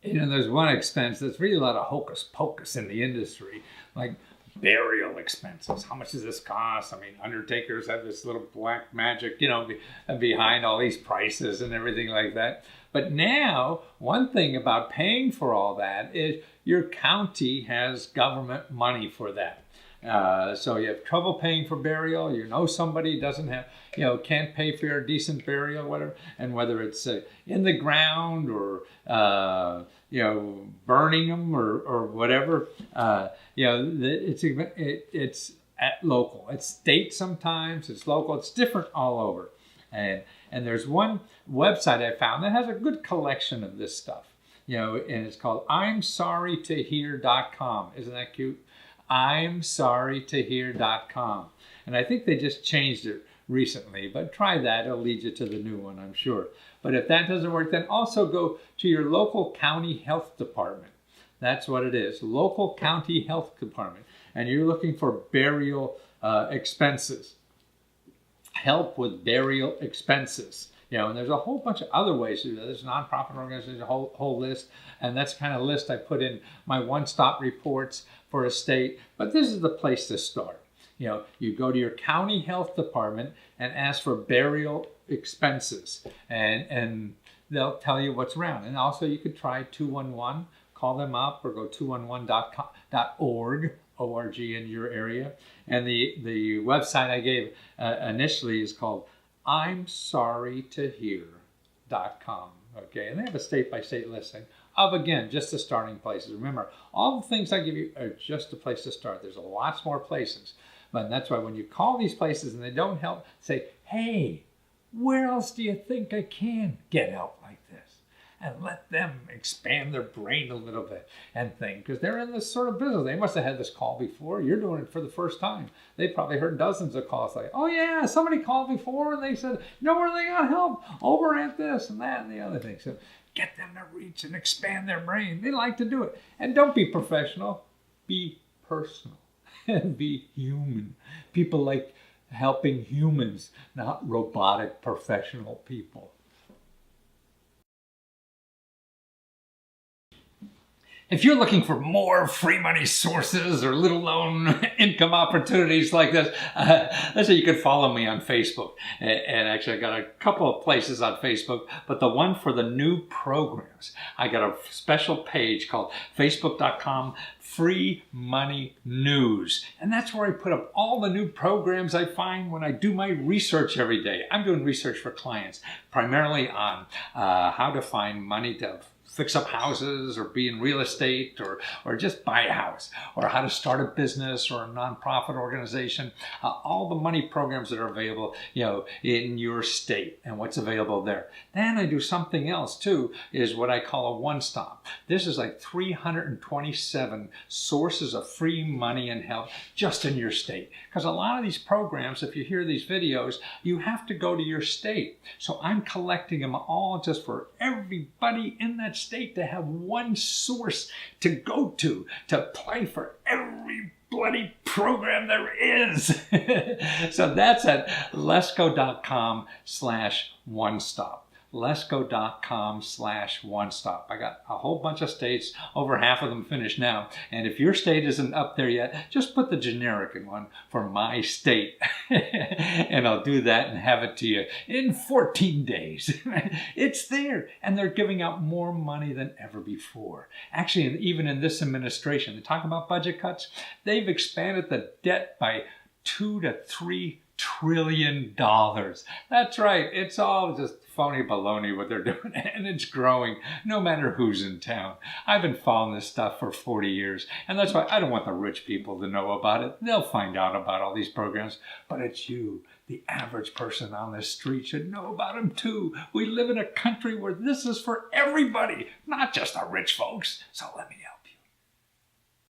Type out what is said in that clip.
There's one expense that's really a lot of hocus pocus in the industry, like burial expenses. How much does this cost? I mean, undertakers have this little black magic, behind all these prices and everything like that. But now, one thing about paying for all that is your county has government money for that. So you have trouble paying for burial, somebody doesn't have, can't pay for your decent burial, whatever, and whether it's in the ground or, burning them or whatever, it's at local. It's state sometimes, it's local, it's different all over. And there's one website I found that has a good collection of this stuff, and it's called I'mSorryToHear.com. Isn't that cute? I'mSorryToHear.com. And I think they just changed it recently, but try that. It'll lead you to the new one, I'm sure. But if that doesn't work, then also go to your local county health department. That's what it is, local county health department. And you're looking for burial expenses, help with burial expenses. And there's a whole bunch of other ways to do that. There's nonprofit organizations, a whole list. And that's the kind of list I put in my one-stop reports for a state. But this is the place to start. You go to your county health department and ask for burial expenses. And they'll tell you what's around. And also you could try 211, call them up, or go 211.org, O-R-G in your area. And the website I gave initially is called I'mSorryToHear.com. Okay, and they have a state-by-state listing of, again, just the starting places. Remember, all the things I give you are just a place to start. There's lots more places. But that's why when you call these places and they don't help, say, hey, where else do you think I can get help like this? And let them expand their brain a little bit and think, because they're in this sort of business. They must have had this call before. You're doing it for the first time. They probably heard dozens of calls like, oh yeah, somebody called before and they said, where they got help? Over at this and that and the other thing. So get them to reach and expand their brain. They like to do it. And don't be professional. Be personal and be human. People like helping humans, not robotic professional people. If you're looking for more free money sources or little known income opportunities like this, let's say you could follow me on Facebook. And actually I got a couple of places on Facebook, but the one for the new programs, I got a special page called Facebook.com Free Money News. And that's where I put up all the new programs I find when I do my research every day. I'm doing research for clients, primarily on how to find money to fix up houses or be in real estate or just buy a house, or how to start a business or a nonprofit organization, all the money programs that are available, in your state and what's available there. Then I do something else too, is what I call a one-stop. This is like 327 sources of free money and help just in your state. Because a lot of these programs, if you hear these videos, you have to go to your state. So I'm collecting them all just for everybody in that state to have one source to go to play for every bloody program there is. So that's at Lesko.com/one-stop. Lesko.com/one-stop. I got a whole bunch of states, over half of them finished now. And if your state isn't up there yet, just put the generic one for my state. And I'll do that and have it to you in 14 days. It's there. And they're giving out more money than ever before. Actually, even in this administration, they talk about budget cuts. They've expanded the debt by $2 to $3 trillion. That's right. It's all just phony baloney what they're doing, and it's growing no matter who's in town. I've been following this stuff for 40 years, and that's why I don't want the rich people to know about it. They'll find out about all these programs, but it's you, the average person on the street, should know about them too. We live in a country where this is for everybody, not just the rich folks. So let me help.